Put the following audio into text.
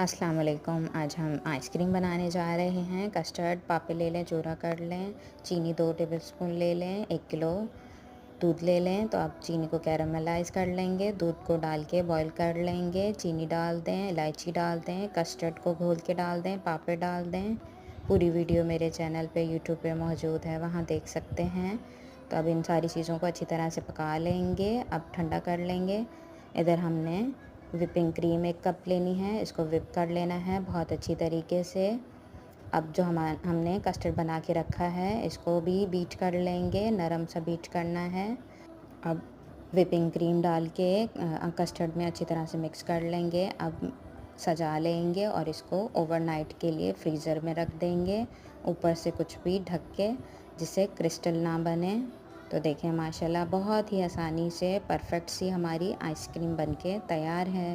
अस्सलाम वालेकुम। आज हम आइसक्रीम बनाने जा रहे हैं। कस्टर्ड पापे ले लें, चूरा कर लें, चीनी 2 टेबलस्पून ले लें, 1 किलो दूध ले लें। तो आप चीनी को कैरामलाइज़ कर लेंगे, दूध को डाल के बॉईल कर लेंगे, चीनी डाल दें, इलायची डाल दें, कस्टर्ड को घोल के डाल दें, पापे डाल दें। पूरी वीडियो मेरे चैनल पे यूट्यूब पे मौजूद है, वहाँ देख सकते हैं। तो अब इन सारी चीज़ों को अच्छी तरह से पका लेंगे। अब ठंडा कर लेंगे। इधर हमने व्हिपिंग क्रीम 1 कप लेनी है, इसको व्हिप कर लेना है बहुत अच्छी तरीके से। अब जो हमने कस्टर्ड बना के रखा है, इसको भी बीट कर लेंगे, नरम सा बीट करना है। अब व्हिपिंग क्रीम डाल के कस्टर्ड में अच्छी तरह से मिक्स कर लेंगे। अब सजा लेंगे और इसको ओवरनाइट के लिए फ्रीज़र में रख देंगे, ऊपर से कुछ भी ढक के, जिससे क्रिस्टल ना बने। तो देखें माशाल्लाह बहुत ही आसानी से परफ़ेक्ट सी हमारी आइसक्रीम बनके तैयार है।